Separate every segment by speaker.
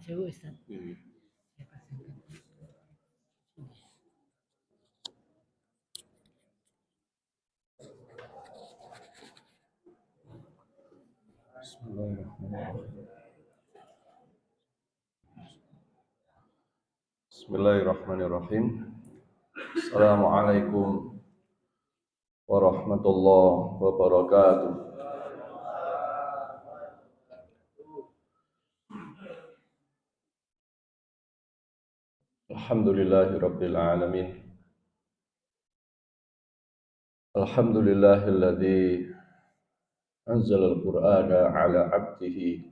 Speaker 1: Jauh Ustaz.
Speaker 2: Bismillahirrahmanirrahim. Assalamualaikum warahmatullahi wabarakatuh. Alhamdulillahirabbil alamin. Alhamdulillahilladzi anzala al-Qur'ana 'ala 'abdihi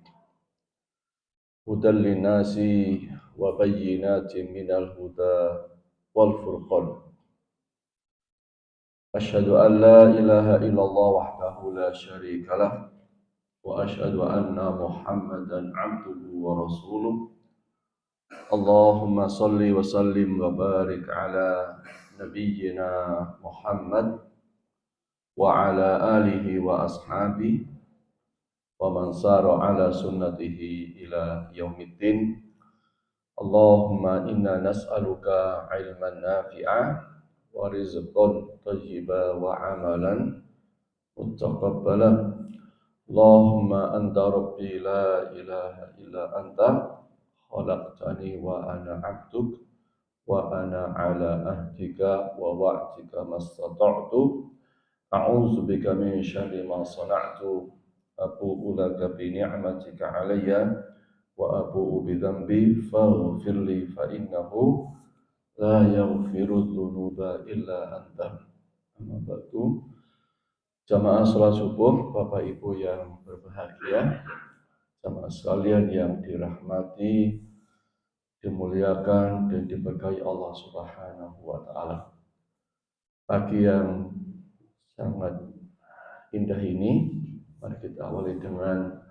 Speaker 2: hudan lin-nasi wa bayyinatin minal huda wal furqan. Asyhadu an la ilaha illallah wahdahu la syarika lah wa asyhadu anna Muhammadan 'abduhu wa rasuluh. Allahumma salli wa sallim wa barik ala nabiyyina Muhammad wa ala alihi wa ashabihi wa man sara ala sunnatihi ila yaumiddin. Allahumma inna nas'aluka ilman nafi'a wa rizqan thayyiba wa amalan muttaqabbala. Allahumma anta rabbi la ilaha illa anta khalaqtani wa ana 'abduk wa ana 'ala ahdika wa wa'dika mastata'tu. A'udzu bika min syarri ma sana'tu. Abu'u laka bi ni'matika 'alayya wa abu'u bi dhanbi faghfir li fa innahu la yaghfiru dzunuba illa anta. Amma ba'du. Jamaah salat subuh, Bapak Ibu yang berbahagia, jamaah sekalian yang dirahmati, dimuliakan dan diberkahi Allah Subhanahu wa taala. Pagi yang sangat indah ini, mari kita awali dengan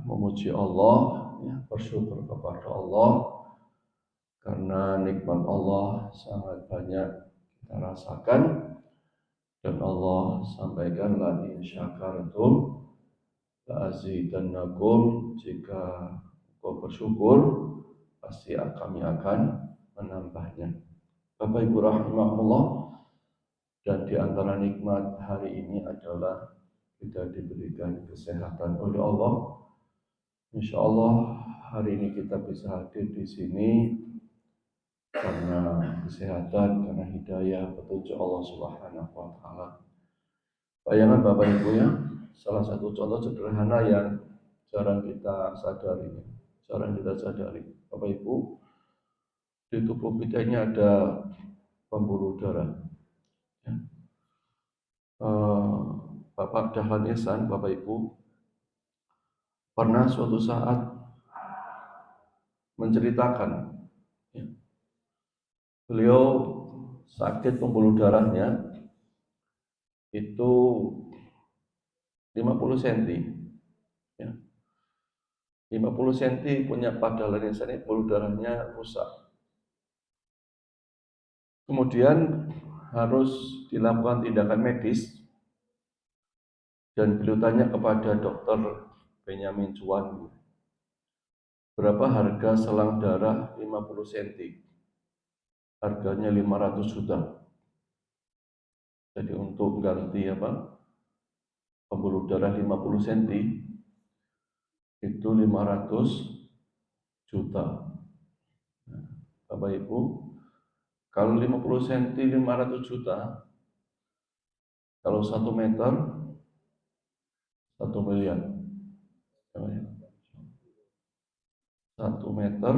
Speaker 2: memuji Allah, bersyukur kepada Allah karena nikmat Allah sangat banyak kita rasakan, dan Allah sampaikan la in syakartum la azidannakum, jika kau bersyukur pasti kami akan menambahnya. Bapak Ibu rahimahullah, dan di antara nikmat hari ini adalah kita diberikan kesehatan oleh Allah. Insya Allah hari ini kita bisa hadir di sini karena kesehatan, karena hidayah, petunjuk Allah Subhanahu wa taala. Bayangan Bapak Ibu ya, salah satu contoh sederhana yang jarang kita sadari. Bapak Ibu, di tubuh kita ini ada pembuluh darah. Ya. Bapak Dahlan Ihsan, Bapak Ibu, pernah suatu saat menceritakan, ya, beliau sakit pembuluh darahnya itu 50 cm. Ya. 50 cm punya Pak Dahlan Ihsan, pembuluh darahnya rusak. Kemudian harus dilakukan tindakan medis, dan beliau tanya kepada dokter Benyamin Cuan, berapa harga selang darah 50 cm? Harganya 500 juta. Jadi untuk ganti pembuluh darah 50 cm itu 500 juta. Nah, Bapak Ibu, kalau 50 cm 500 juta, kalau 1 meter 1 miliar. 1 meter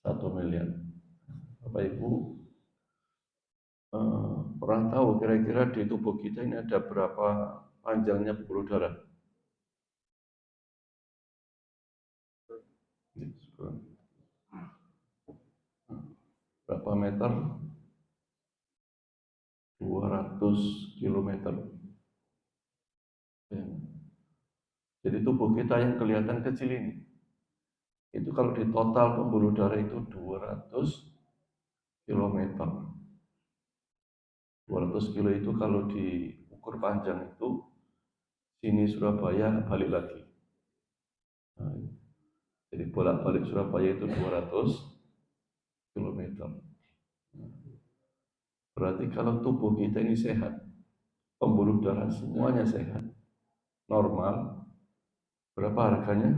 Speaker 2: 1 miliar. Bapak Ibu, pernah tahu kira-kira di tubuh kita ini ada berapa panjangnya pembuluh darah? Berapa meter? 200 kilometer. Jadi tubuh kita yang kelihatan kecil ini, itu kalau di total pembuluh darah itu 200 kilometer. 200 kilo itu kalau diukur panjang itu sini Surabaya balik lagi. Nah, Jadi bolak-balik Surabaya itu 200 kilometer. Berarti kalau tubuh kita ini sehat, pembuluh darah semuanya sehat, normal, berapa harganya?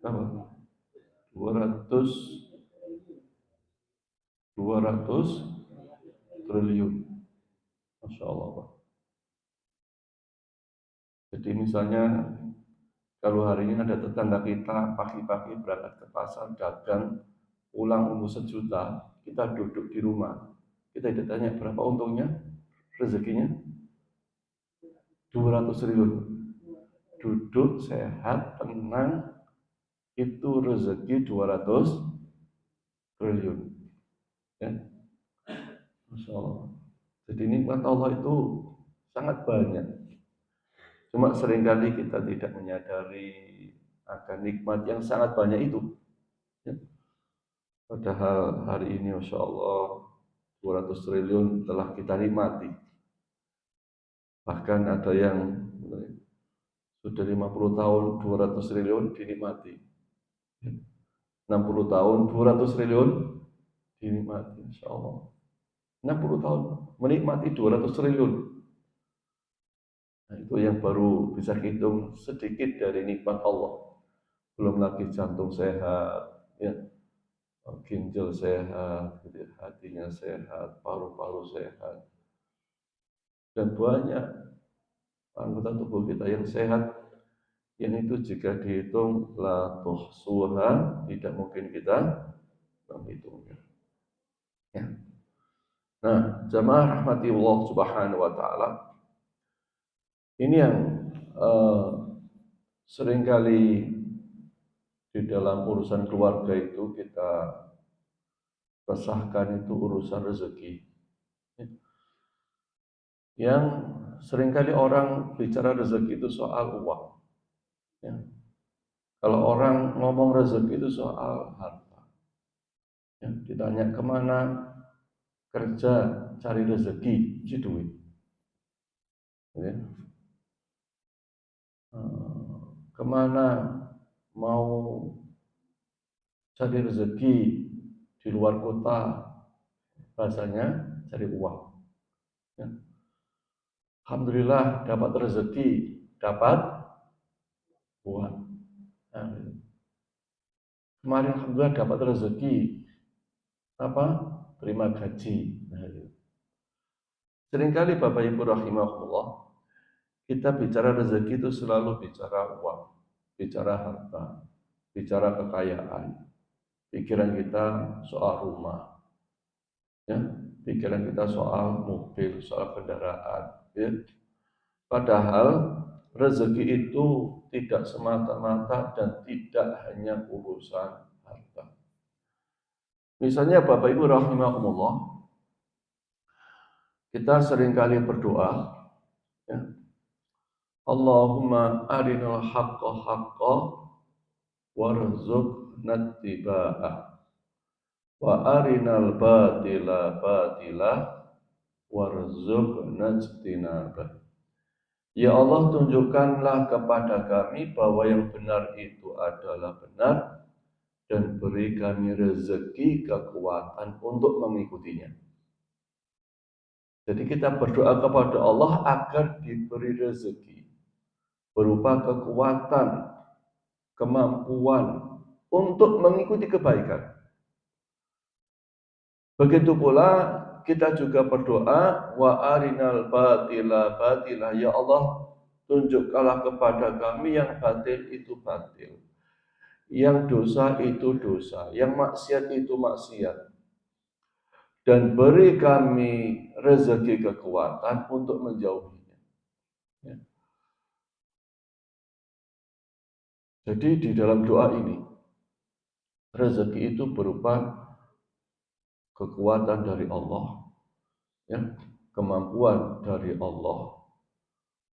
Speaker 2: Berapa? 200 triliun. Masya Allah, Pak. Jadi misalnya kalau hari ini ada tetangga kita pagi-pagi berangkat ke pasar dagang, pulang umur 1 juta, kita duduk di rumah, kita ditanya berapa untungnya, rezekinya 200 triliun. Duduk sehat, tenang, itu rezeki 200 triliun. Ya. Masya Allah. Jadi nikmat Allah itu sangat banyak. Cuma seringkali kita tidak menyadari akan nikmat yang sangat banyak itu. Ya. Padahal hari ini Masya Allah 200 triliun telah kita nikmati. Bahkan ada yang sudah 50 tahun 200 triliun dinikmati. 60 tahun 200 triliun dinikmati, Insya Allah. 60 tahun menikmati 200 triliun. Nah, itu yang baru bisa hitung sedikit dari nikmat Allah. Belum lagi jantung sehat, ya, ginjal sehat, hatinya sehat, paru-paru sehat, dan banyak anggota tubuh kita yang sehat. Yang itu jika dihitung la tuhsuha, tidak mungkin kita menghitungnya. Ya. Nah, jamaah rahmati Allah Subhanahu wa taala. Ini yang seringkali di dalam urusan keluarga itu kita resahkan, itu urusan rezeki. Yang seringkali orang bicara rezeki itu soal uang. Ya. Kalau orang ngomong rezeki itu soal harta. Ya, ditanya kemana kerja cari rezeki, si duit. Ya. Kemana mau cari rezeki di luar kota, bahasanya cari uang. Ya. Alhamdulillah dapat rezeki, dapat uang. Nah, kemarin alhamdulillah dapat rezeki, apa? Terima gaji. Nah, seringkali Bapak Ibu rahimahullah, kita bicara rezeki itu selalu bicara uang, bicara harta, bicara kekayaan. Pikiran kita soal rumah, ya, pikiran kita soal mobil, soal kendaraan. Ya. Padahal rezeki itu tidak semata-mata dan tidak hanya urusan harta. Misalnya Bapak Ibu rahimahumullah, kita seringkali berdoa, ya, Allahumma arinal haqqa haqqa warzuqna ittiba'ah wa arinal batila batila warzuqna ijtinabah. Ya Allah, tunjukkanlah kepada kami bahwa yang benar itu adalah benar dan beri kami rezeki kekuatan untuk mengikutinya. Jadi kita berdoa kepada Allah agar diberi rezeki berupa kekuatan, kemampuan untuk mengikuti kebaikan. Begitu pula kita juga berdoa wa arinal batila batila, ya Allah, tunjukkanlah kepada kami yang batil itu batil, yang dosa itu dosa, yang maksiat itu maksiat, dan beri kami rezeki kekuatan untuk menjauhinya. Ya. Jadi di dalam doa ini rezeki itu berupa kekuatan dari Allah, ya, kemampuan dari Allah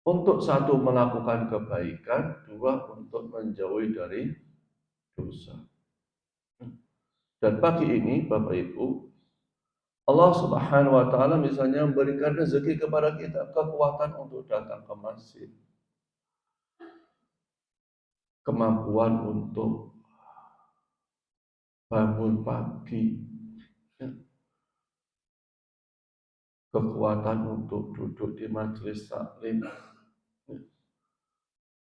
Speaker 2: untuk satu melakukan kebaikan, dua untuk menjauhi dari dosa. Dan pagi ini Bapak Ibu, Allah Subhanahu wa taala misalnya memberikan rezeki kepada kita, kekuatan untuk datang ke masjid, kemampuan untuk bangun pagi, ya, kekuatan untuk duduk di majelis taklim.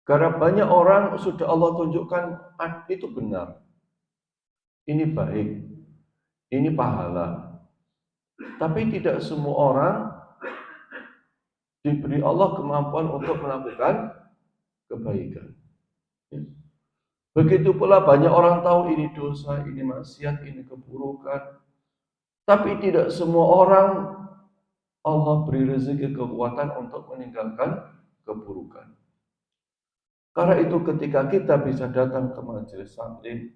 Speaker 2: Karena banyak orang sudah Allah tunjukkan itu benar, ini baik, ini pahala. Tapi tidak semua orang diberi Allah kemampuan untuk melakukan kebaikan. Begitu pula banyak orang tahu ini dosa, ini maksiat, ini keburukan. Tapi tidak semua orang Allah beri rezeki kekuatan untuk meninggalkan keburukan. Karena itu ketika kita bisa datang ke majelis taklim,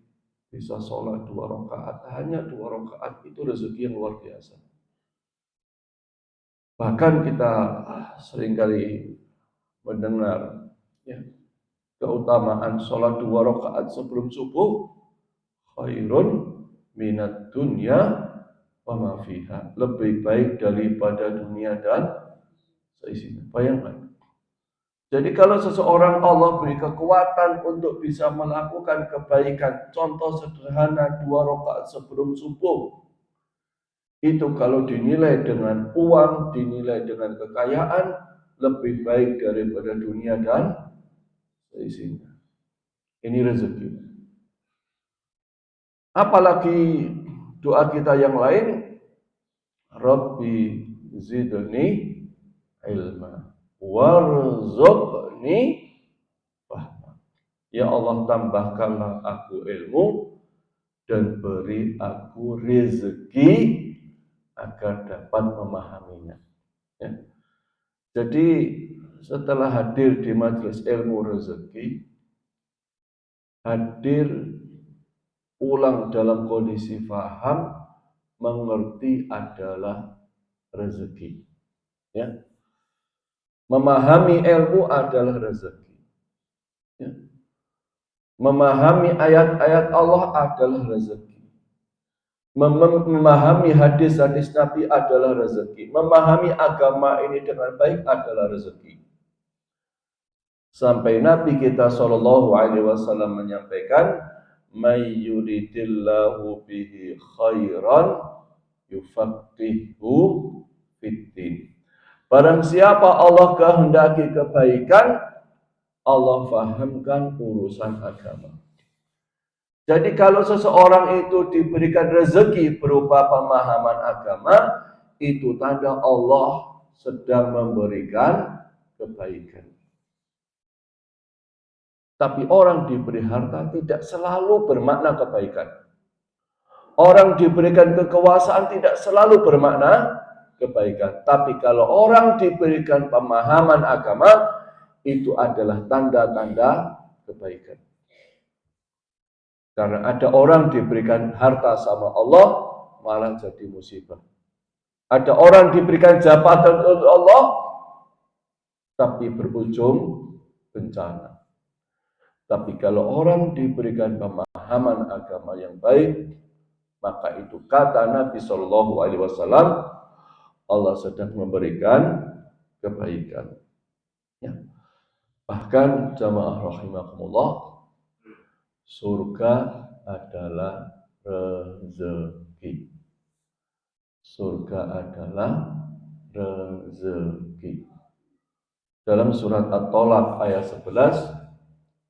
Speaker 2: bisa sholat 2 rakaat, hanya 2 rakaat itu rezeki yang luar biasa. Bahkan kita seringkali mendengar ya, keutamaan sholat 2 rakaat sebelum subuh khairun minat dunya wa ma fiha, lebih baik daripada dunia dan seisinya. Bayangkan. Jadi kalau seseorang Allah beri kekuatan untuk bisa melakukan kebaikan, contoh sederhana 2 rakaat sebelum subuh, itu kalau dinilai dengan uang, dinilai dengan kekayaan, lebih baik daripada dunia dan seisinya. Ini rezeki. Apalagi doa kita yang lain, Rabbi zidni ilma warzuqni fahma. Ya Allah, tambahkanlah aku ilmu dan beri aku rezeki agar dapat memahaminya. Ya. Jadi setelah hadir di majelis ilmu rezeki, hadir pulang dalam kondisi faham, mengerti adalah rezeki. Ya. Memahami ilmu adalah rezeki. Ya. Memahami ayat-ayat Allah adalah rezeki. Memahami hadis-hadis Nabi adalah rezeki. Memahami agama ini dengan baik adalah rezeki. Sampai Nabi kita Shallallahu Alaihi Wasallam menyampaikan, "May yuridillahu bihi khairan yufaqihu fiddin." Barang siapa Allah kehendaki kebaikan, Allah fahamkan urusan agama. Jadi kalau seseorang itu diberikan rezeki berupa pemahaman agama, itu tanda Allah sedang memberikan kebaikan. Tapi orang diberi harta tidak selalu bermakna kebaikan. Orang diberikan kekuasaan tidak selalu bermakna kebaikan. Tapi kalau orang diberikan pemahaman agama, itu adalah tanda-tanda kebaikan. Karena ada orang diberikan harta sama Allah, malah jadi musibah. Ada orang diberikan jabatan oleh Allah, tapi berujung bencana. Tapi kalau orang diberikan pemahaman agama yang baik, maka itu kata Nabi Shallallahu Alaihi Wasallam, Allah sedang memberikan kebaikan. Ya. Bahkan jamaah rahimakumullah, surga adalah rezeki. Surga adalah rezeki. Dalam surat At-Tolaq ayat 11,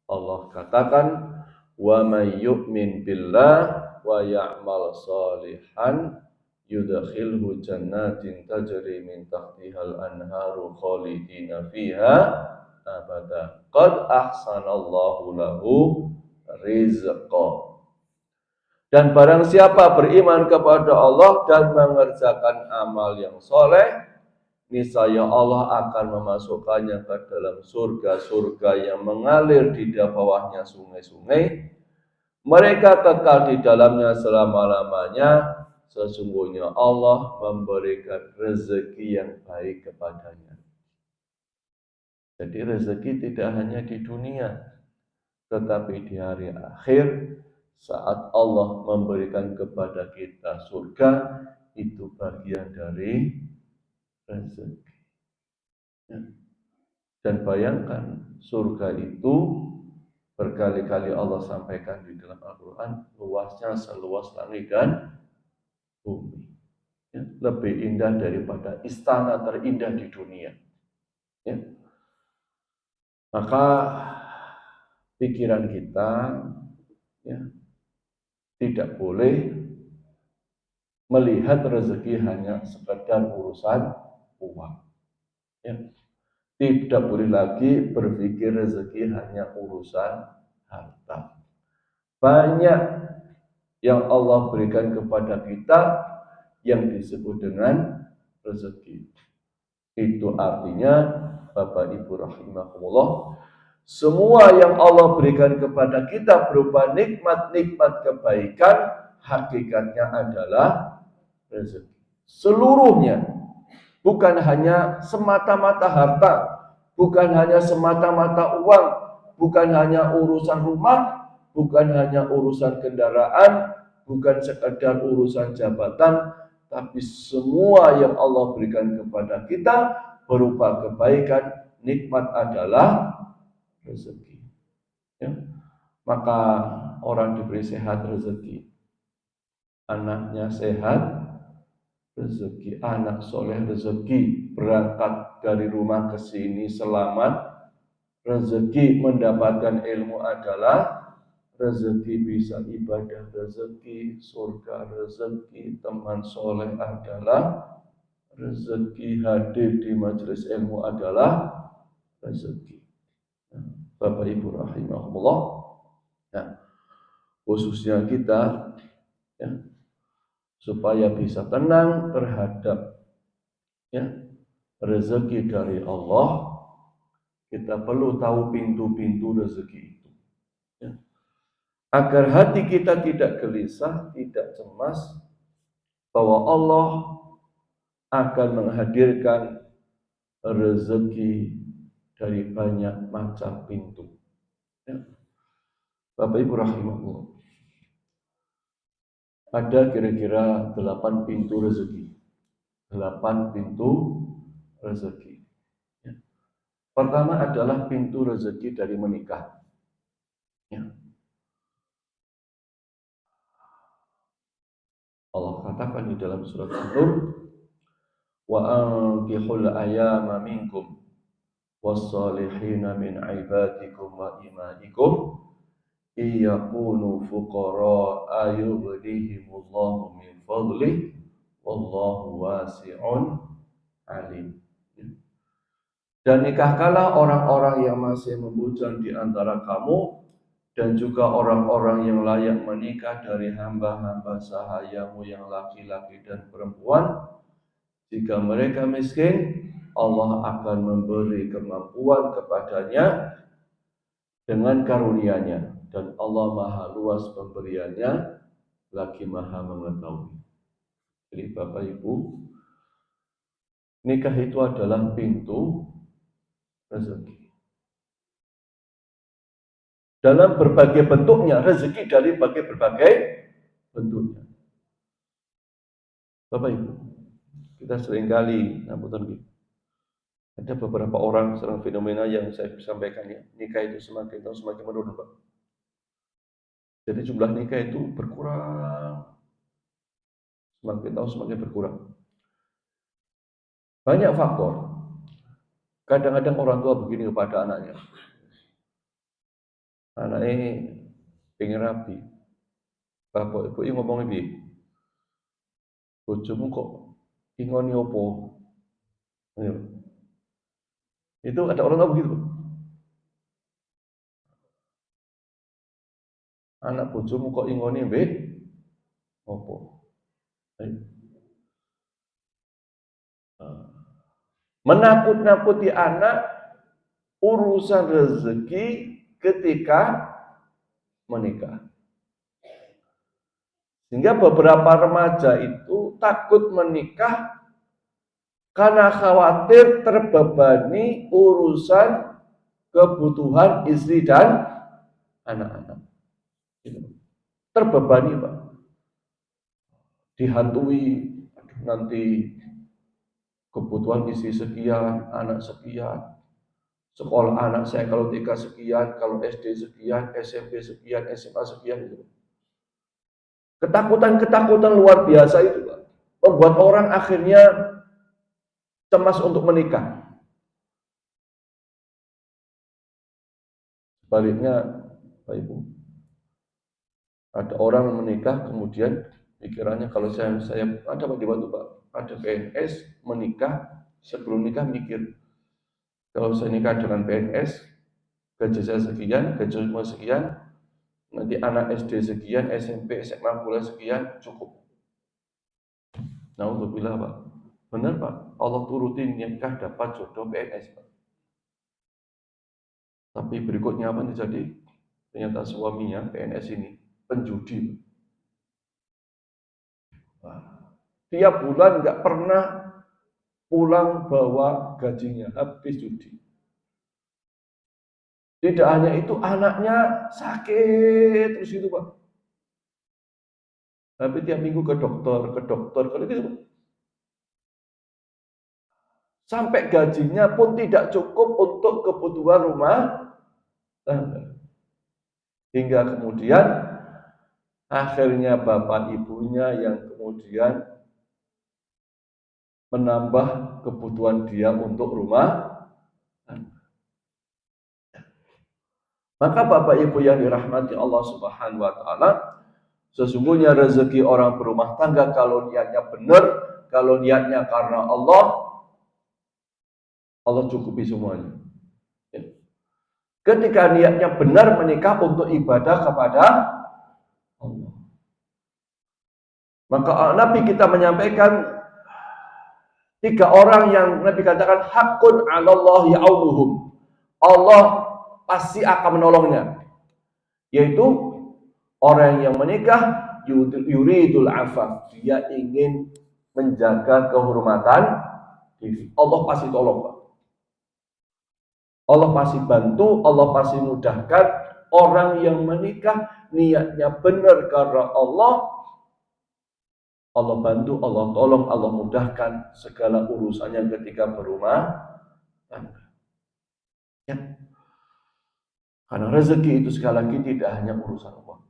Speaker 2: Allah katakan, "Wa may yu'min billah wa ya'mal shalihan yudkhilhu jannatin tajri min tahtihal anharu khalidina fiha abada. Qad ahsanallahu lahu rizqa." Dan barang siapa beriman kepada Allah dan mengerjakan amal yang soleh, niscaya Allah akan memasukkannya ke dalam surga-surga yang mengalir di bawahnya sungai-sungai. Mereka kekal di dalamnya selama-lamanya. Sesungguhnya Allah memberikan rezeki yang baik kepadanya. Jadi rezeki tidak hanya di dunia, tetapi di hari akhir, saat Allah memberikan kepada kita surga, itu bagian dari rezeki. Ya. Dan bayangkan, surga itu Berkali-kali Allah sampaikan di dalam Al-Quran, luasnya seluas langit dan bumi. Ya, lebih indah daripada istana terindah di dunia. Ya. Maka pikiran kita ya, tidak boleh melihat rezeki hanya sekedar urusan uang. Ya. Tidak boleh lagi berpikir rezeki hanya urusan harta. Banyak yang Allah berikan kepada kita yang disebut dengan rezeki. Itu artinya, Bapak Ibu rahimahumullah, semua yang Allah berikan kepada kita berupa nikmat-nikmat kebaikan, hakikatnya adalah rezeki. Seluruhnya, bukan hanya semata-mata harta, bukan hanya semata-mata uang, bukan hanya urusan rumah, bukan hanya urusan kendaraan, bukan sekedar urusan jabatan, tapi semua yang Allah berikan kepada kita berupa kebaikan, nikmat adalah rezeki. Ya. Maka orang diberi sehat rezeki, anaknya sehat rezeki, anak soleh rezeki, berangkat dari rumah ke sini selamat rezeki, mendapatkan ilmu adalah rezeki, bisa ibadah rezeki, surga rezeki, teman soleh adalah rezeki, hadir di majelis ilmu adalah rezeki. Bapak Ibu rahimahullah, nah, khususnya kita ya, supaya bisa tenang terhadap ya, rezeki dari Allah, kita perlu tahu pintu-pintu rezeki itu. Ya. Agar hati kita tidak gelisah, tidak cemas, bahwa Allah akan menghadirkan rezeki dari banyak macam pintu. Ya. Bapak Ibu rahimahullah, ada kira-kira 8 pintu rezeki. 8 pintu rezeki. Ya. Pertama adalah pintu rezeki dari menikah. Ya. Allah katakan di dalam surat An-Nur, wa ankihul ayama minkum was-salihina min ibadikum wa imaikum iyakunu fuqara ayughnihimullahu min fadlih wallahu wasi'un alim. Dan nikahkanlah orang-orang yang masih membujang di antara kamu dan juga orang-orang yang layak menikah dari hamba-hamba sahayamu yang laki-laki dan perempuan. Jika mereka miskin, Allah akan memberi kemampuan kepadanya dengan karunia-Nya, dan Allah Maha luas pemberiannya, lagi Maha mengetahui. Jadi Bapak Ibu, nikah itu adalah pintu rezeki. Dalam berbagai bentuknya, rezeki dari berbagai bentuknya. Bapak Ibu, kita seringkali, ada beberapa orang sedang fenomena yang saya sampaikan ya, nikah itu semakin tahun semakin menurun, Pak. Jadi jumlah nikah itu berkurang, semakin tahun semakin berkurang. Banyak faktor. Kadang-kadang orang tua begini kepada anaknya, anak ini pengen rapi, bapak ibu ini ngomongin piye? Bojomu kok ingoni opo? Itu ada orang tua begitu. Anak bojomu kok ingoni opo? Menakut-nakuti anak urusan rezeki ketika menikah. Sehingga beberapa remaja itu takut menikah karena khawatir terbebani urusan kebutuhan istri dan anak-anak. Terbebani, Pak. Dihantui, nanti kebutuhan istri sekian, anak sekian, Sekolah anak saya kalau TK sekian, kalau SD sekian, SMP sekian, SMA sekian gitu. Ketakutan-ketakutan luar biasa itu, Pak. Membuat orang akhirnya cemas untuk menikah. Sebaliknya, Pak Ibu, ada orang menikah kemudian pikirannya kalau saya ada Pak di waktu Pak, ada PNS menikah sebelum nikah mikir kalau saya nikah dengan PNS gaji saya sekian, gaji semua sekian, nanti anak SD sekian, SMP, SMA kuliah sekian cukup. Nah untuk bilang Pak, benar Pak, Allah turutin nikah dapat jodoh PNS Pak. Tapi berikutnya apa yang terjadi? Ternyata suaminya PNS ini penjudi. Wah, tiap bulan nggak pernah pulang bawa gajinya, habis judi. Tidak hanya itu, anaknya sakit terus itu Pak. Tapi tiap minggu ke dokter, kalau gitu Pak. Sampai gajinya pun tidak cukup untuk kebutuhan rumah tangga. Hingga kemudian akhirnya bapak ibunya yang kemudian menambah kebutuhan dia untuk rumah tangga. Maka bapak ibu yang dirahmati Allah Subhanahu wa taala, sesungguhnya rezeki orang berumah tangga kalau niatnya benar, kalau niatnya karena Allah, Allah cukupi semuanya. Ketika niatnya benar menikah untuk ibadah kepada Allah. Maka Nabi kita menyampaikan 3 orang yang Nabi katakan hakun 'alallahi ya'unuhum. Allah pasti akan menolongnya. Yaitu orang yang menikah yuridul afaf, dia ingin menjaga kehormatan diri. Allah pasti tolong, Pak. Allah pasti bantu, Allah pasti mudahkan. Orang yang menikah niatnya benar karena Allah, Allah bantu, Allah tolong, Allah mudahkan segala urusannya ketika berumah tangga. Ya. Karena rezeki itu sekali lagi tidak hanya urusan uang.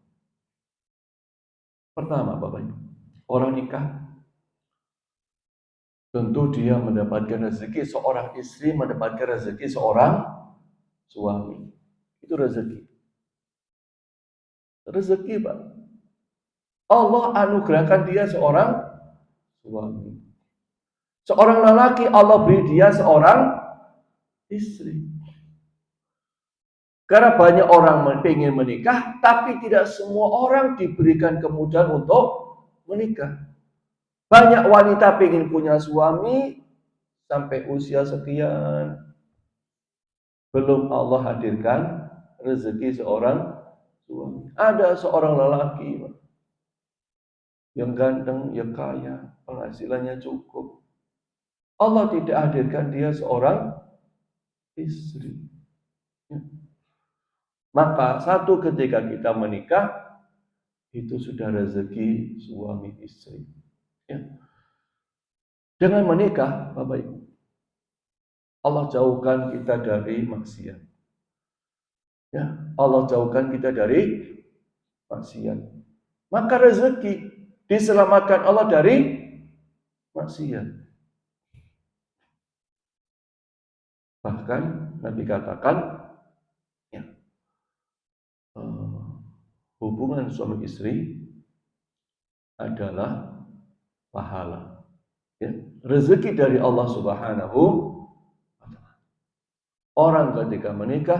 Speaker 2: Pertama, Bapak Ibu, orang nikah tentu dia mendapatkan rezeki, seorang istri mendapatkan rezeki seorang suami. Itu rezeki. Rezeki, Pak. Allah anugerahkan dia seorang suami. Seorang lelaki Allah beri dia seorang istri. Karena banyak orang ingin menikah, tapi tidak semua orang diberikan kemudahan untuk menikah. Banyak wanita ingin punya suami sampai usia sekian, belum Allah hadirkan rezeki seorang suami. Ada seorang lelaki yang ganteng, yang kaya, penghasilannya cukup. Allah tidak hadirkan dia seorang istri. Maka satu ketika kita menikah, itu sudah rezeki suami istri. Ya. Dengan menikah, Bapak Ibu, Allah jauhkan kita dari maksiat. Ya, Allah jauhkan kita dari maksiat. Maka rezeki diselamatkan Allah dari maksiat. Bahkan Nabi katakan, ya, hubungan suami istri adalah pahala. Ya, rezeki dari Allah Subhanahu wa taala. Orang ketika menikah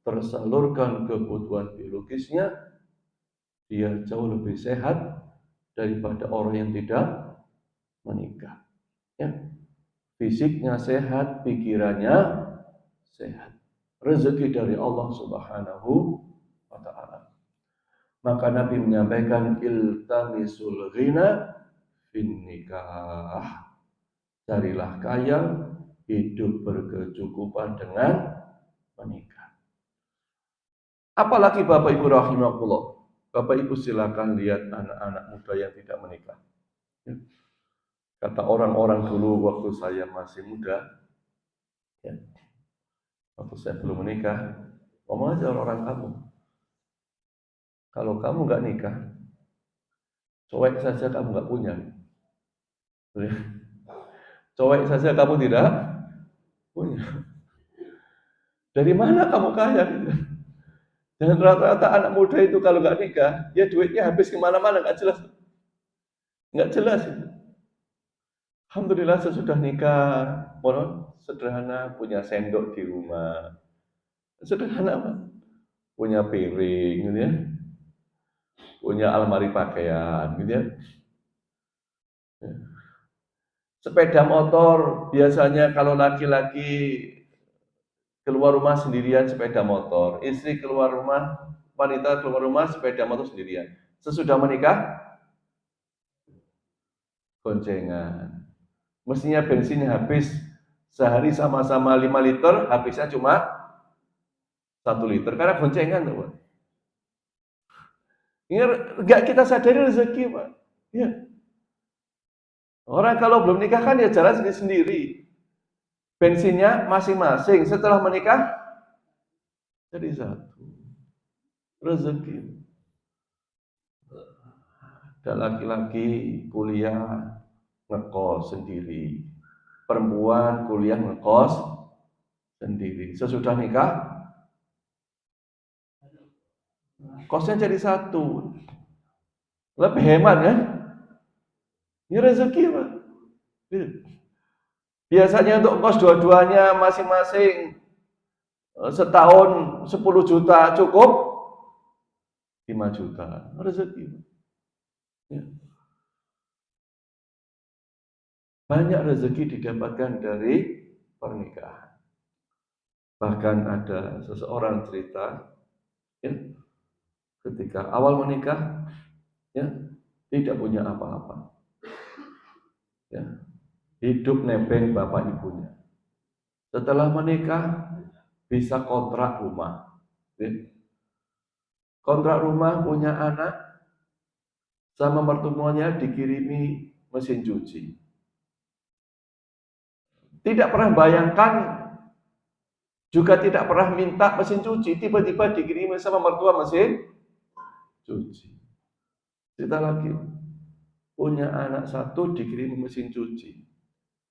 Speaker 2: tersalurkan kebutuhan biologisnya, dia jauh lebih sehat daripada orang yang tidak menikah. Ya. Fisiknya sehat, pikirannya sehat. Rezeki dari Allah Subhanahu wa taala. Maka Nabi menyampaikan iltamisul ghina fin nikah. Carilah kaya, hidup berkecukupan dengan menikah. Apalagi Bapak Ibu rahimakumullah. Bapak Ibu silakan lihat anak-anak muda yang tidak menikah. Ya. Kata orang-orang dulu waktu saya masih muda, ya, Waktu saya belum menikah, ngomong aja orang kamu. Kalau kamu nggak nikah, cuek saja kamu nggak punya. Cuek saja kamu tidak punya. Dari mana kamu kaya? Dan rata-rata anak muda itu kalau nggak nikah, ya duitnya habis kemana-mana, nggak jelas. Nggak jelas. Alhamdulillah sesudah nikah, sederhana, punya sendok di rumah. Sederhana, Pak. Punya piring, gitu ya. Punya almari pakaian, gitu ya. Sepeda motor, biasanya kalau laki-laki keluar rumah sendirian sepeda motor, istri keluar rumah, wanita keluar rumah sepeda motor sendirian. Sesudah menikah, goncengan. Mestinya bensinnya habis sehari sama-sama 5 liter, habisnya cuma 1 liter karena goncengan tuh, Pak. Ini nggak kita sadari rezeki, Pak. Ya. Orang kalau belum nikah kan ya jalan sendiri-sendiri. Bensinnya masing-masing. Setelah menikah jadi satu. Rezeki. Ada laki-laki kuliah ngekos sendiri. Perempuan kuliah ngekos sendiri. Sesudah nikah kosnya jadi satu. Lebih hemat kan? Ini rezeki, Pak. Biasanya untuk kos dua-duanya masing-masing setahun 10 juta cukup 5 juta. Rezeki. Ya. Banyak rezeki didapatkan dari pernikahan. Bahkan ada seseorang cerita, ya, ketika awal menikah, ya, tidak punya apa-apa. Ya, hidup nebeng bapak ibunya. Setelah menikah, bisa kontrak rumah. Ya. Kontrak rumah, punya anak, sama mertuanya dikirimi mesin cuci. Tidak pernah bayangkan, juga tidak pernah minta mesin cuci, tiba-tiba dikirimi sama mertua mesin cuci. Kita lagi punya anak satu dikirimi mesin cuci,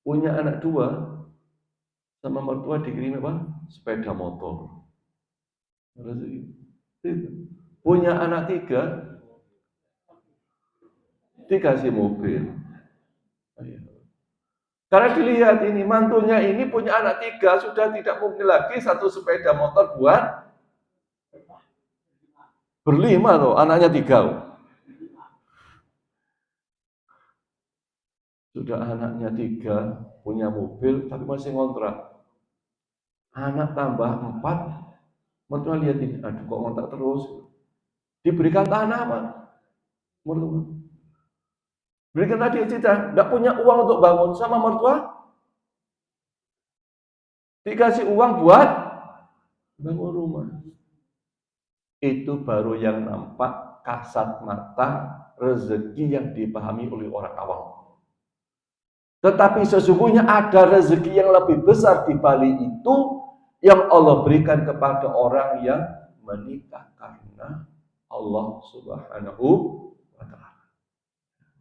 Speaker 2: punya anak dua sama mertua dikirimi apa? Sepeda motor. Punya anak tiga dikasih mobil. Karena dilihat ini mantunya ini punya anak tiga, sudah tidak mungkin lagi satu sepeda motor buat berlima loh, anaknya tiga. Sudah anaknya tiga, punya mobil, tapi masih ngontrak. Anak tambah 4, mertua lihat ini, aduh kok ngontrak terus. Diberikan tanah, Pak. Mertua. Berikan tadi cita, nggak punya uang untuk bangun sama mertua. Dikasih uang buat bangun rumah. Itu baru yang nampak kasat mata rezeki yang dipahami oleh orang awam. Tetapi sesungguhnya ada rezeki yang lebih besar di balik itu yang Allah berikan kepada orang yang menikah karena Allah Subhanahu wa Ta'ala.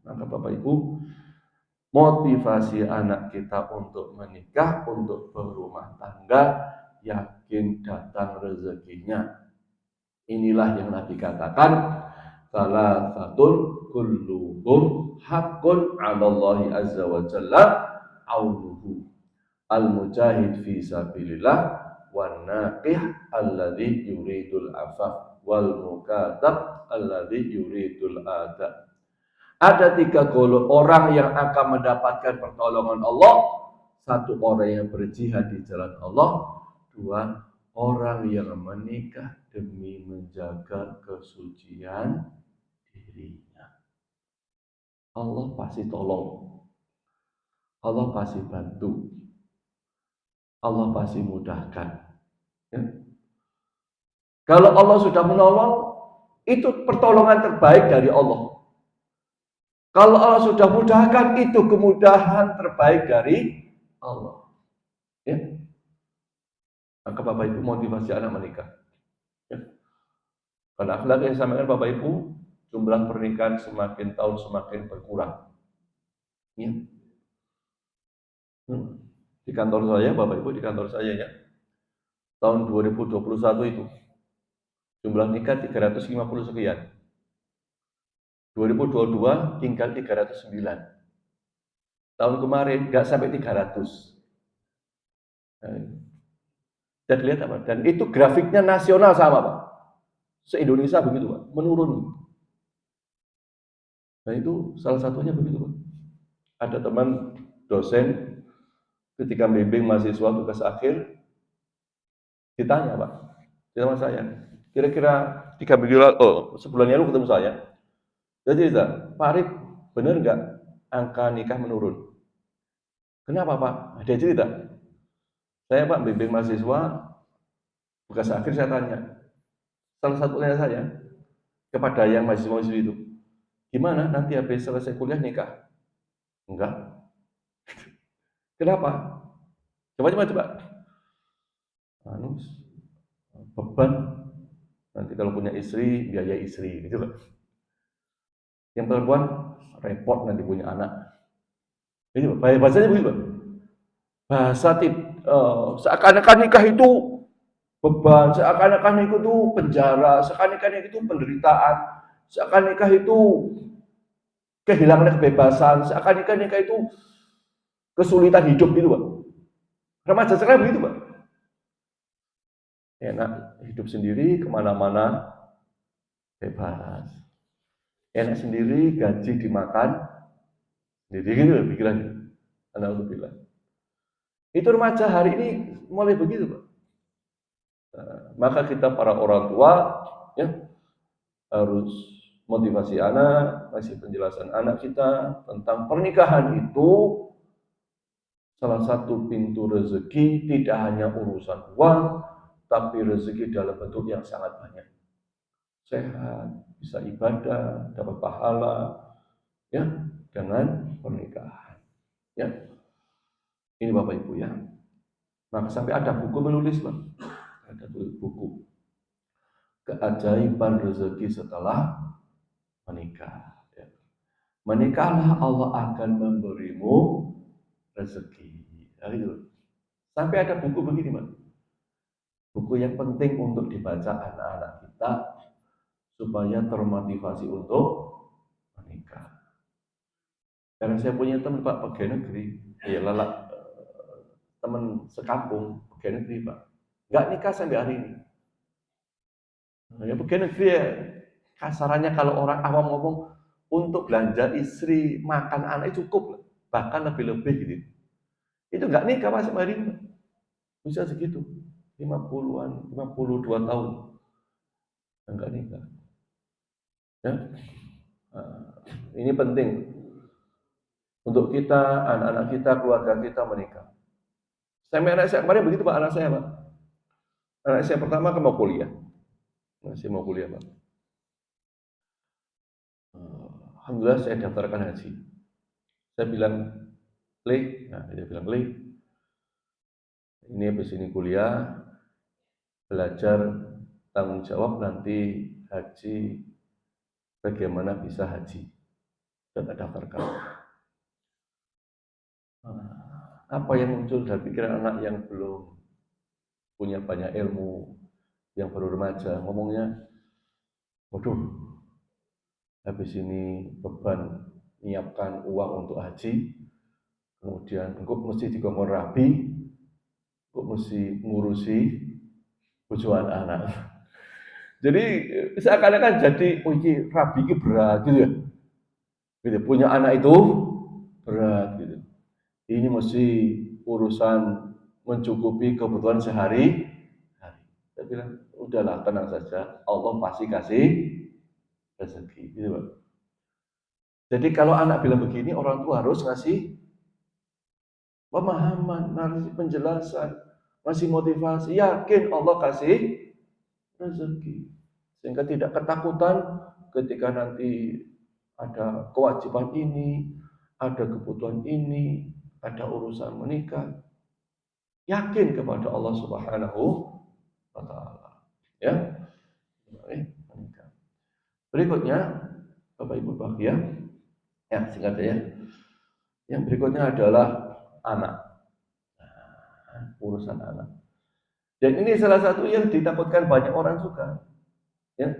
Speaker 2: Maka Bapak Ibu, motivasi anak kita untuk menikah, untuk berumah tangga, yakin datang rezekinya. Inilah yang Nabi katakan, salasatul kulluhum haqqun 'alallahi azza wa jalla aunuhu al-mujahid fi sabilillah wan naqih alladhi yuridul afaf wal mukatab alladhi yuridul ada. Ada 3 golongan orang yang akan mendapatkan pertolongan Allah. 1 orang yang berjihad di jalan Allah, 2 orang yang menikah demi menjaga kesucian dirinya. Allah pasti tolong. Allah pasti bantu. Allah pasti mudahkan. Ya. Kalau Allah sudah menolong, itu pertolongan terbaik dari Allah. Kalau Allah sudah mudahkan, itu kemudahan terbaik dari Allah. Ya. Maka Bapak Ibu motivasi anak menikah. Ya. Karena akhlak yang disampaikan Bapak Ibu, jumlah pernikahan semakin tahun semakin berkurang. Ya. Di kantor saya, Bapak Ibu di kantor saya ya, tahun 2021 itu jumlah nikah 350 sekian. 2022 tinggal 309. Tahun kemarin nggak sampai 300. Sudah kelihatan Pak. Dan itu grafiknya nasional sama Pak. Se-Indonesia begitu Pak, menurun. Dan itu salah satunya begitu Pak. Ada teman dosen ketika membimbing mahasiswa tugas akhir, ditanya Pak, sama saya, kira-kira 3 minggu lalu, sebulan lalu ketemu saya, jadi Pak Arif, benar nggak angka nikah menurun? Kenapa Pak? Dia cerita, saya Pak membimbing mahasiswa tugas akhir, saya tanya, salah satu tanya saya kepada yang mahasiswa itu, gimana nanti habis selesai kuliah nikah? Enggak. Kenapa? Coba. Anu, beban nanti kalau punya istri, biaya istri, gitu Pak. Yang perempuan repot nanti punya anak. Ini bahasanya begitu Pak. Bahasa seakan-akan nikah itu beban, seakan-akan nikah itu penjara, seakan-akan nikah itu penderitaan, seakan nikah itu kehilangan kebebasan, seakan-akan nikah itu kesulitan hidup gitu Pak. Remaja sekarang begitu Pak. Enak hidup sendiri, kemana-mana bebas. Enak sendiri, gaji dimakan sendiri gitu pikirannya. Alhamdulillah. Itu remaja hari ini mulai begitu Pak. Maka kita para orang tua ya harus motivasi anak, kasih penjelasan anak kita tentang pernikahan itu salah satu pintu rezeki, tidak hanya urusan uang, tapi rezeki dalam bentuk yang sangat banyak. Sehat, bisa ibadah, dapat pahala, ya, dengan pernikahan. Ya, ini Bapak Ibu ya. Maka sampai ada buku menulis, Pak. Ada buku keajaiban rezeki setelah menikah. Ya. Menikahlah Allah akan memberimu rezeki. Ya, gitu. Sampai ada buku begini, Pak. Buku yang penting untuk dibaca anak-anak kita supaya termotivasi untuk menikah. Karena saya punya teman Pak pegawai negeri, ya teman sekampung pegawai negeri Pak, nggak nikah sampai hari ini. Ya pegawai negeri ya, kasarannya kalau orang awam ngomong untuk belanja istri, makan anak cukup, bahkan lebih-lebih gitu. Itu nggak nikah Pak sampai hari ini, bisa segitu, 50-an, 52 tahun, nggak nikah. Ya, ini penting untuk kita, anak-anak kita, keluarga kita menikah. Anak saya kemarin begitu Pak, anak saya Pak. Anak saya pertama mau kuliah, masih mau kuliah Pak. Alhamdulillah saya daftarkan haji. Saya bilang, Le, nah dia bilang, Le, ini habis ini kuliah, belajar tanggung jawab nanti haji, bagaimana bisa haji. Sudah daftarkan. Apa yang muncul dari pikiran anak yang belum punya banyak ilmu, yang baru remaja, ngomongnya, waduh, habis ini beban menyiapkan uang untuk haji, kemudian engkau mesti dikongkon rabi, engkau mesti ngurusi tujuan anak. Jadi seakan-akan jadi, oh ini rabi ini berat gitu ya. Gitu, punya anak itu berat gitu. Ini mesti urusan mencukupi kebutuhan sehari. Saya bilang, udahlah tenang saja, Allah pasti kasih rezeki. Gitu, Pak. Jadi kalau anak bilang begini, orang tua harus ngasih pemahaman, ngasih penjelasan, ngasih motivasi. Yakin Allah kasih rezeki. Sehingga tidak ketakutan ketika nanti ada kewajiban ini, ada kebutuhan ini, ada urusan menikah. yakin kepada Allah Subhanahu wa taala. Ya. Berikutnya, Bapak Ibu bahagia, ya singkat ya. Yang berikutnya adalah anak. Urusan anak. Dan ini salah satu yang ditakutkan banyak orang juga. Ya.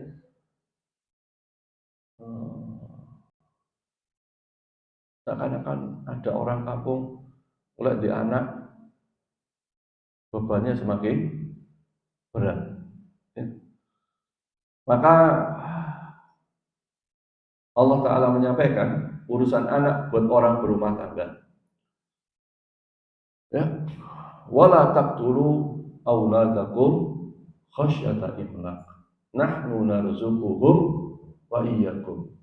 Speaker 2: Seakan-akan ada orang kampung mulai di anak bebannya semakin berat. Ya. Maka Allah Ta'ala menyampaikan urusan anak buat orang berumah tangga. Ya, wala taqtulu auladakum khasyata imlaq. Nahnu narzuquhum wa iyyakum.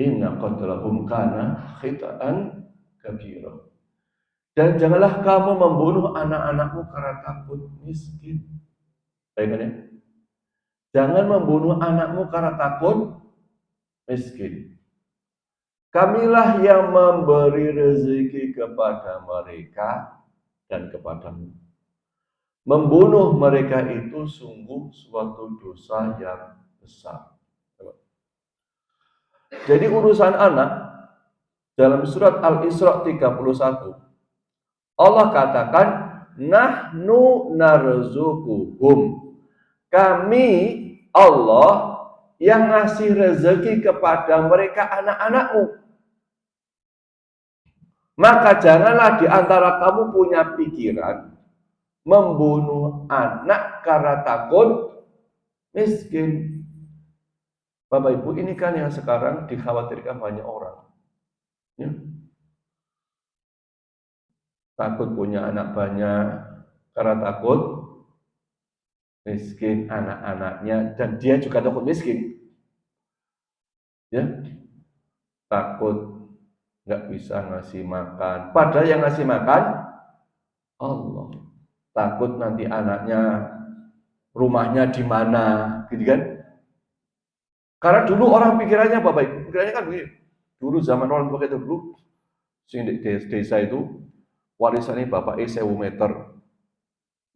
Speaker 2: Inna qatlahum kana khita'an kabira. Dan janganlah kamu membunuh anak-anakmu karena takut miskin. Baik ya? Jangan membunuh anakmu karena takut miskin. Kamilah yang memberi rezeki kepada mereka dan kepadamu. Membunuh mereka itu sungguh suatu dosa yang besar. Jadi urusan anak dalam surat Al-Isra 31 Allah katakan nahnu narzuquhum. Kami Allah yang ngasih rezeki kepada mereka anak-anakmu. Maka janganlah di antara kamu punya pikiran membunuh anak karena takut miskin. Bapak Ibu, ini kan yang sekarang dikhawatirkan banyak orang. Ya. Takut punya anak banyak karena takut miskin anak-anaknya, dan dia juga takut miskin. Ya. Takut nggak bisa ngasih makan. Padahal yang ngasih makan Allah. Takut nanti anaknya rumahnya di mana, gitu kan? Karena dulu orang pikirannya Bapak Ibu, pikirannya kan begini. Dulu zaman orang tua itu dulu, sing di desa itu warisannya Bapak 1000 meter.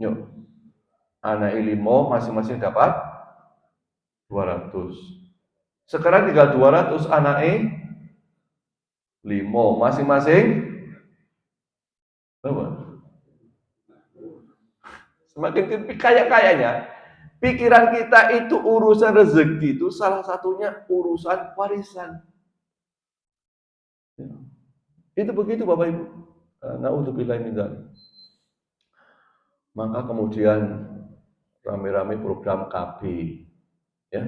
Speaker 2: Yuk. Anak limo masing-masing dapat 200. Sekarang tinggal 200 anak limo masing-masing berapa? Semakin kaya-kayanya, pikiran kita itu urusan rezeki itu salah satunya urusan warisan. Ya. Itu begitu Bapak Ibu. Na'udzubillah min dzalik. Maka kemudian rame-rame program KB. Ya.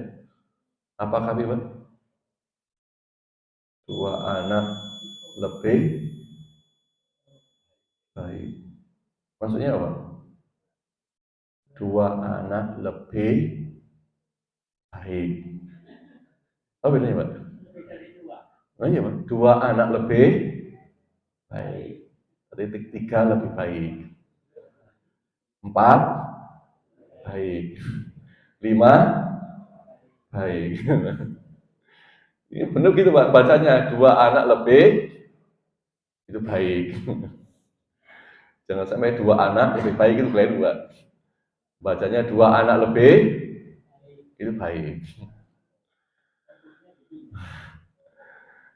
Speaker 2: Apa KB, Pak? 2 anak lebih baik. Maksudnya apa? 2 anak lebih baik. Apa bedanya, Pak? Oh iya, Pak. 2 anak lebih baik. Berarti 3 lebih baik. 4 baik. 5 baik. Ini benar gitu Pak, bacanya 2 anak lebih itu baik. Jangan sampai 2 anak lebih baik itu kalian Pak. Bacanya 2 anak lebih itu baik.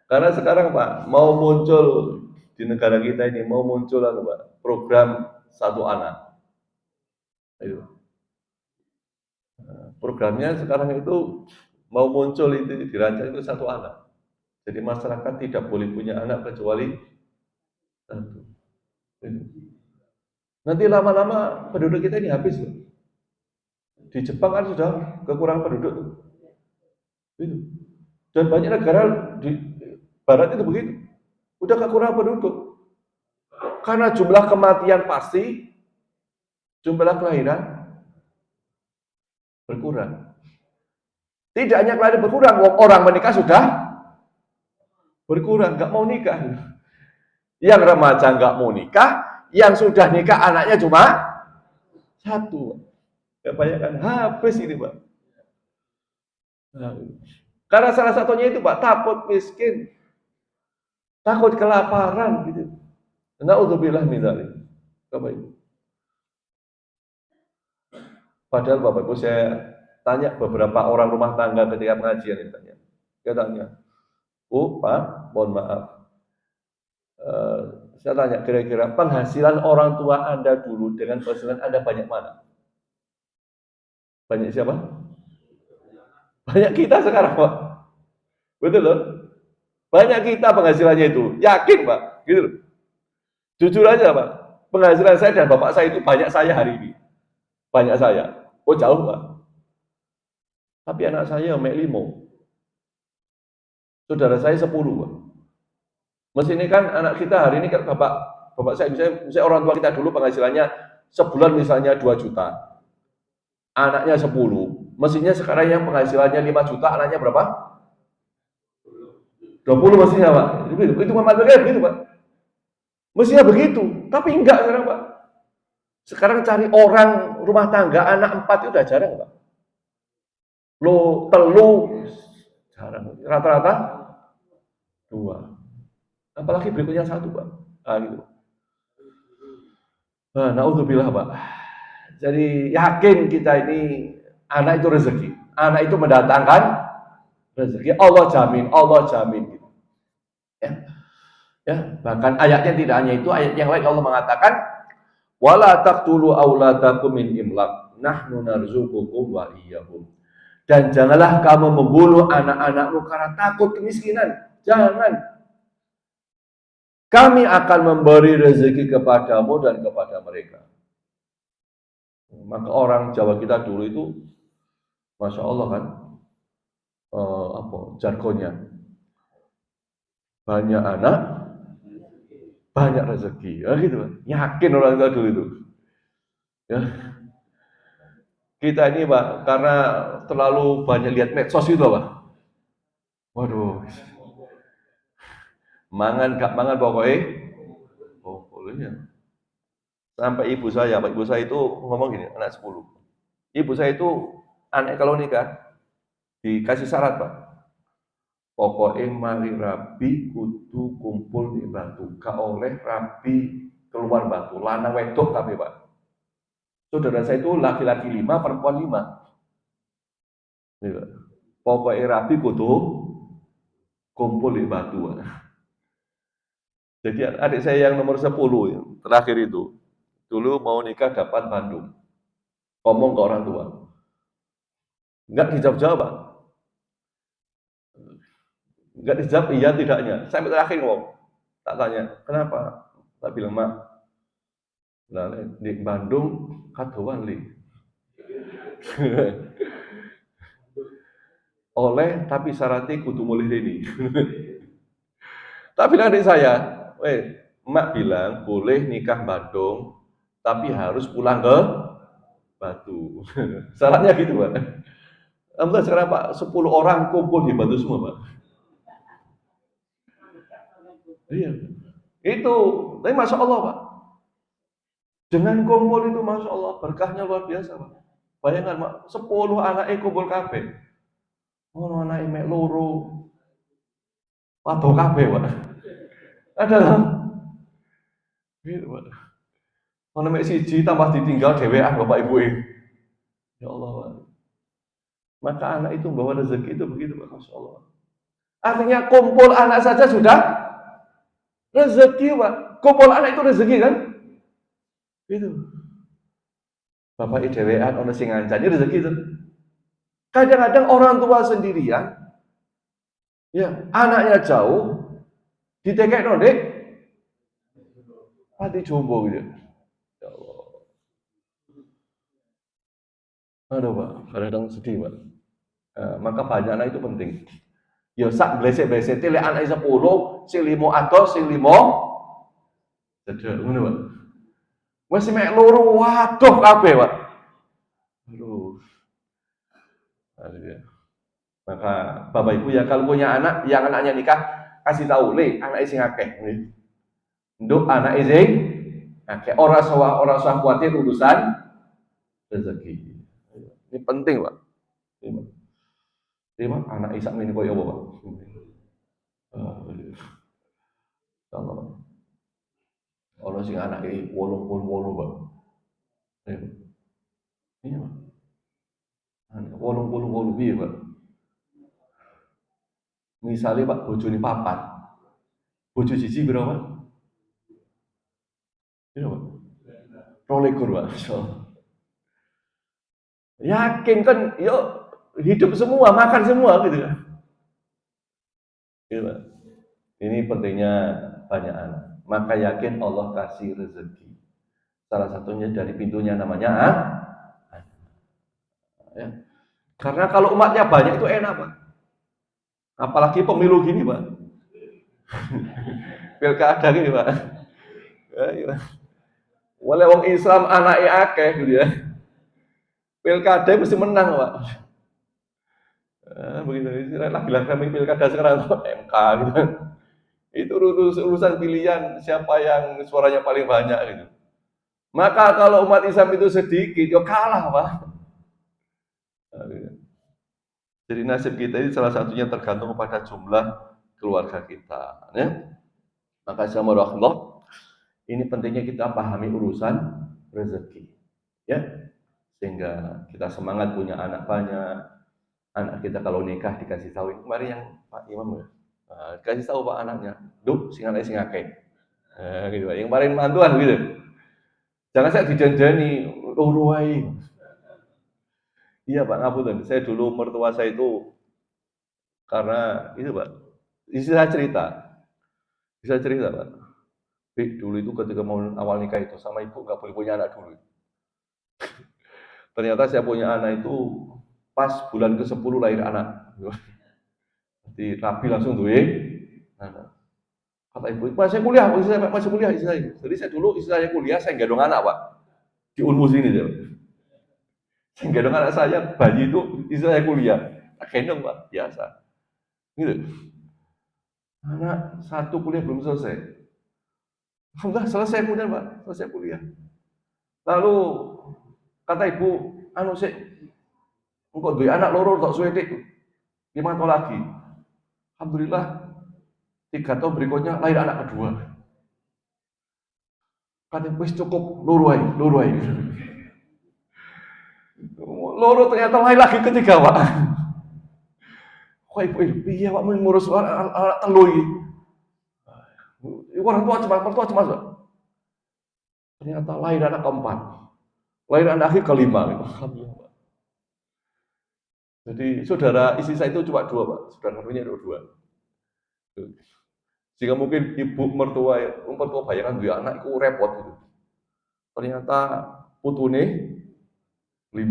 Speaker 2: Karena sekarang Pak, mau muncul di negara kita ini, mau muncul Pak, program 1 anak. Ayo. Programnya sekarang itu mau muncul itu dirancang itu 1 anak. Jadi masyarakat tidak boleh punya anak kecuali 1. Nanti lama-lama penduduk kita ini habis loh. Di Jepang kan sudah kekurangan penduduk tuh. Itu. Dan banyak negara di barat itu begitu. Udah kekurangan penduduk. Karena jumlah kematian pasti, jumlah kelahiran berkurang. Tidak hanya kelahiran berkurang, orang menikah sudah berkurang, nggak mau nikah. Yang remaja nggak mau nikah, yang sudah nikah anaknya cuma 1. Kebanyakan habis ini Pak. Karena salah satunya itu Pak, takut miskin, takut kelaparan gitu. Na'udzubillah min dzalik. Bapak Ibu. Padahal Bapak Ibu saya tanya beberapa orang rumah tangga ketika pengajian ditanya. Dia tanya, Pak, mohon maaf. Eh, saya tanya kira-kira penghasilan orang tua Anda dulu dengan penghasilan Anda banyak mana? Banyak siapa? Banyak kita sekarang, Pak. Betul loh. Banyak kita penghasilannya itu. Yakin, Pak. Gitu loh. Jujur aja, Pak. Penghasilan saya dan bapak saya itu banyak saya hari ini. Banyak saya. Oh, jauh, Pak. Tapi anak saya mek 5. Saudara saya 10, Pak. Mestinya kan anak kita hari ini kan bapak saya misalnya orang tua kita dulu penghasilannya sebulan misalnya 2 juta. Anaknya 10. Mestinya sekarang yang penghasilannya 5 juta, anaknya berapa? 20 mestinya, Pak. Itu matematika begitu, Pak. Mestinya begitu, tapi enggak sekarang, Pak. Sekarang cari orang rumah tangga anak 4 itu udah jarang, Pak. Lo telu jarang. Rata-rata 2. Apalagi berikutnya 1, Pak. Gitu. Naudzubillah, Pak. Jadi yakin kita ini anak itu rezeki. Anak itu mendatangkan rezeki. Allah jamin, Allah jamin. Ya. Ya, bahkan ayatnya tidak hanya itu, ayat yang lain Allah mengatakan, wala taqtulu auladakum min imlaq, nahnu narzuqukum wa iyyahum. Dan janganlah kamu membunuh anak-anakmu karena takut kemiskinan. Jangan. Kami akan memberi rezeki kepadamu dan kepada mereka. Maka orang Jawa kita dulu itu, masya Allah kan, jargonnya banyak anak, banyak rezeki, ya gitu. Yakin orang tua dulu itu. Ya. Kita ini, Pak, karena terlalu banyak lihat medsos itu, Pak. Waduh, mangan gak mangan pokoknya. Oh, bolehnya. Sampai ibu saya, Pak, ibu saya itu ngomong gini, anak 10. Ibu saya itu anak kalau nikah dikasih syarat, Pak. Pokoknya mari rabi kudu kumpul di batu. Gak oleh rabi keluar batu. Lanang wedok tapi, Pak. Saudara saya itu laki-laki 5, perempuan 5. Pokoknya rabi kudu kumpul di batu. Jadi adik saya yang nomor 10, yang terakhir itu, dulu mau nikah dapat Bandung. Ngomong ke orang tua. Enggak dijawab-jawab, Pak. Enggak dijawab iya tidaknya. Sampai terakhir ngomong. Tak tanya, kenapa? Tak bilang, Mak, nah, di Bandung kadoan li. Oleh tapi syaratnya kudu mulih ini. Tapi adik saya, Mak bilang boleh nikah Bandung, tapi harus pulang ke Batu. Syaratnya gitu, Pak. Alhamdulillah sekarang, Pak, 10 orang kumpul di Batu semua, Pak. Iya. Itu, tapi Masya Allah, Pak. Dengan kumpul itu, Masya Allah, berkahnya luar biasa, Pak. Bayangkan, Pak, 10 anak kumpul kabeh. Oh, anak mek loro. Waduh kabeh, Pak. Ada lah. Gitu, Pak. Ono mek siji tambah ditinggal dhewean Bapak Ibu. Ya Allah, Pak. Maka anak itu bawa rezeki itu begitu, Pak. Masya Allah. Artinya kumpul anak saja sudah rezeki, Pak. Kumpul anak itu rezeki kan? Gitu. Bapak dhewean ono sing ngancani rezeki itu. Kadang-kadang orang tua sendirian, ya anaknya jauh, ditekekno Dek, mati jombo gitu. Ya Allah. Aduh, Pak, kadang-kadang sedih, Pak. Maka banyak anak itu penting. Ya sak blesek-blesek lek anak 10, sing 5 atos, sing 5 cedek ngono, Pak. Wes mek loro waduh kabeh, Pak. Aduh. Aduh. Maka Bapak Ibu ya kalau punya anak yang anaknya nikah kasih tahu, "Le, anak sing akeh." Nduk anak sing akeh ora usah kuatir urusan rezeki. Ini penting, Pak. Ini Pak, anak Isa ini koyo apa, Pak? Allah. Ono sing anake 88, Pak. Iya, Pak. 88 piye, Pak? Misale Pak bojone papat, bojo siji pira, Pak? Pira, Pak? 22, Pak. Masyaallah. Yakin kan, yuk hidup semua, makan semua gitu kan. Gitu, Pak. Ini pentingnya banyak anak. Maka yakin Allah kasih rezeki. Salah satunya dari pintunya namanya ya. Karena kalau umatnya banyak itu enak, Pak. Apalagi pemilu gini, Pak. Pilkada gini, Pak. Ya, ya. Walau wong Islam anaknya akeh gitu ya. Pilkada mesti menang, Pak. Begitu lagi kami pilkada sekarang MK gitu. Itu urusan pilihan siapa yang suaranya paling banyak gitu. Maka kalau umat Islam itu sedikit, ya kalah, Pak. Jadi nasib kita ini salah satunya tergantung pada jumlah keluarga kita. Ya. Maka Allah, ini pentingnya kita pahami urusan rezeki. Ya, sehingga kita semangat punya anak banyak. Anak kita kalau nikah dikasih tahu, kemarin yang Pak Imam ya, kasih tahu Pak anaknya, duk sing anake sing akeh. Gitu Pak. Yang kemarin mantuan gitu. Jangan saya dijanjani loro wae. Iya Pak, ngapunten. Saya dulu mertua saya itu karena itu Pak. Istilah cerita. Bisa cerita Pak. Dulu itu ketika mau awal nikah itu sama ibu nggak boleh punya anak dulu. Ternyata saya punya anak itu pas bulan ke-10 lahir anak. Jadi rabi langsung tuh anak. Kata ibu, masih kuliah, masih kuliah istilahnya. Jadi saya dulu istilahnya kuliah, saya gendong anak Pak. Di Unmus ini dia. Saya gendong anak saya, bayi itu istilahnya kuliah. Gendong Pak, biasa. Gitu. Anak satu kuliah belum selesai. Enggak, selesai kemudian Pak, selesai kuliah. Lalu kata ibu, anu sih, engkau duwe anak loro tok suwe dik. 5 tahun lagi. Alhamdulillah 3 tahun berikutnya lahir anak kedua. Kata wis cukup loro ae. Loro ternyata lahir lagi ketiga, Pak. Kok ibu piye Pak ngurus anak telu iki? Orang tua cemas, mertua cemas, Pak. Ternyata lahir anak keempat. Lahir anak akhir kelima. Alhamdulillah, Pak. Jadi saudara istri saya itu cuma 2, Pak. Saudara kandungnya ada 2. Sehingga mungkin ibu mertua bayangan dua anak itu repot gitu. Ternyata putune 5.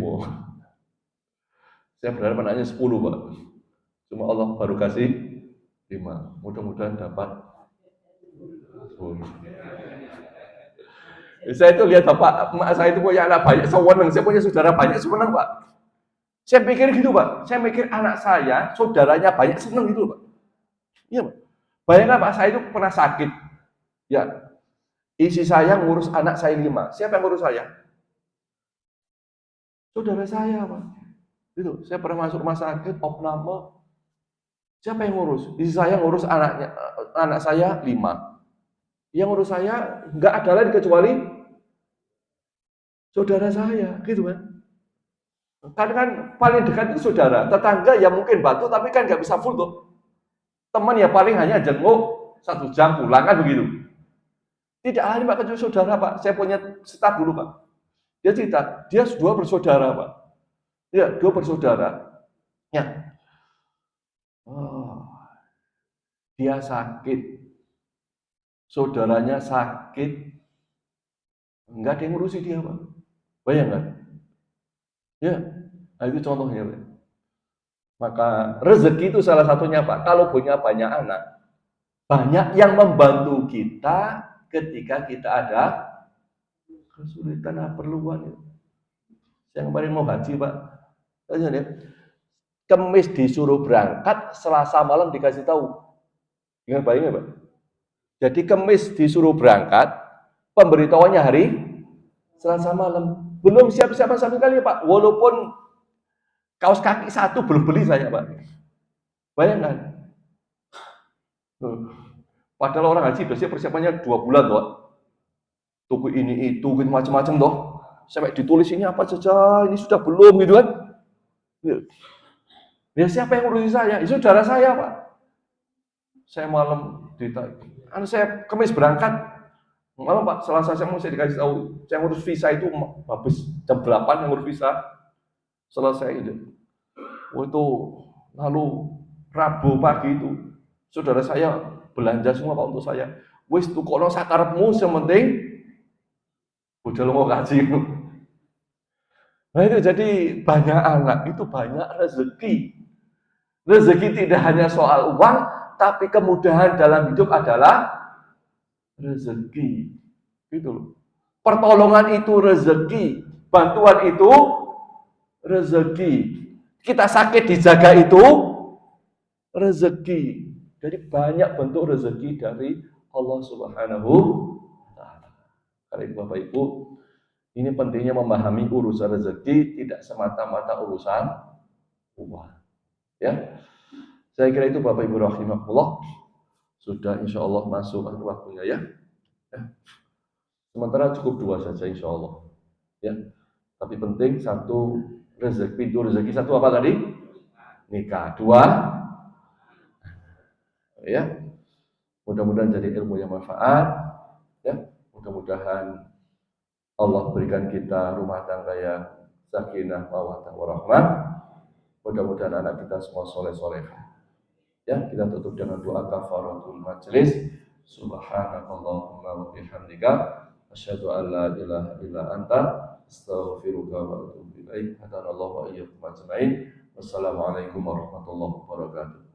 Speaker 2: Saya berharap anaknya 10, Pak. Cuma Allah baru kasih 5. Mudah-mudahan dapat 10. Saya itu lihat bapak, emak saya itu punya anak banyak, sewenang. Saya punya saudara banyak, sewenang Pak. Saya pikir gitu Pak, saya mikir anak saya, saudaranya banyak, seneng gitu Pak. Iya Pak. Bayangkan Pak, saya itu pernah sakit. Ya, istri saya ngurus anak saya 5. Siapa yang ngurus saya? Saudara saya Pak. Itu, saya pernah masuk rumah sakit, opname. Siapa yang ngurus? Istri saya ngurus anak saya 5. Yang ngurus saya nggak ada lain kecuali saudara saya, gitu kan? Kan paling dekat itu saudara, tetangga ya mungkin bantu, tapi kan nggak bisa full tuh. Teman ya paling hanya jenguk 1 jam pulang kan begitu. Tidak ada Pak kecuali saudara Pak. Saya punya staf dulu Pak. Dia cerita, dia 2 bersaudara Pak. Ya 2 bersaudara. Ya. Oh, dia sakit. Saudaranya sakit, enggak ada yang ngurusi dia Pak. Bayangkan. Ya, nah itu contohnya Pak. Maka rezeki itu salah satunya Pak. Kalau punya banyak anak, banyak yang membantu kita ketika kita ada kesulitan keperluan. Yang kemarin mau haji Pak, Kemis disuruh berangkat, Selasa malam dikasih tahu. Ingat bayangnya Pak. Jadi Kemis disuruh berangkat, pemberitahuannya hari Selasa malam. Belum siap-siap sama sekali Pak. Walaupun kaos kaki 1 belum beli saya Pak. Bayangkan. Padahal orang haji biasanya persiapannya 2 bulan Pak. Tuku ini itu gitu macam-macam toh. Sampai ditulis ini apa saja, ini sudah belum gitu kan. Ya siapa yang ngurusi saya? Ya, saudara saya, Pak. Saya malam ditanya, saya Kamis berangkat, malam Pak, Selasa saya dikasih tahu, saya ngurus visa itu habis jam 8 yang ngurus visa, selesai itu. Itu lalu Rabu pagi itu, saudara saya belanja semua Pak untuk saya. Wis tukono sakarepmu, yang penting udah lo mau kasih. Nah itu jadi banyak anak, itu banyak rezeki. Rezeki tidak hanya soal uang, tapi kemudahan dalam hidup adalah rezeki. Gitu loh. Pertolongan itu rezeki, bantuan itu rezeki. Kita sakit dijaga itu rezeki. Jadi banyak bentuk rezeki dari Allah Subhanahu wa taala. Karena itu Bapak Ibu, ini pentingnya memahami urusan rezeki tidak semata-mata urusan uang. Ya. Saya kira itu Bapak Ibu rahimakumullah. Sudah insya Allah masuk waktunya ya. Sementara cukup 2 saja insya Allah. Ya. Tapi penting satu rezeki, pintu rezeki satu apa tadi? Nikah. 2 ya. Mudah-mudahan jadi ilmu yang manfaat ya. Mudah-mudahan Allah berikan kita rumah tangga yang sakinah, mawaddah, warahmah. Mudah-mudahan anak kita semua soleh-solehah. Ya, kita tutup dengan doa kafaratul majlis. Subhanakallahumma wa bihamdika asyhadu an la ilaha illa anta astaghfiruka wa atubu ilaik. Hadanallahu wa iyyakum ajmain. Wassalamualaikum warahmatullahi wabarakatuh.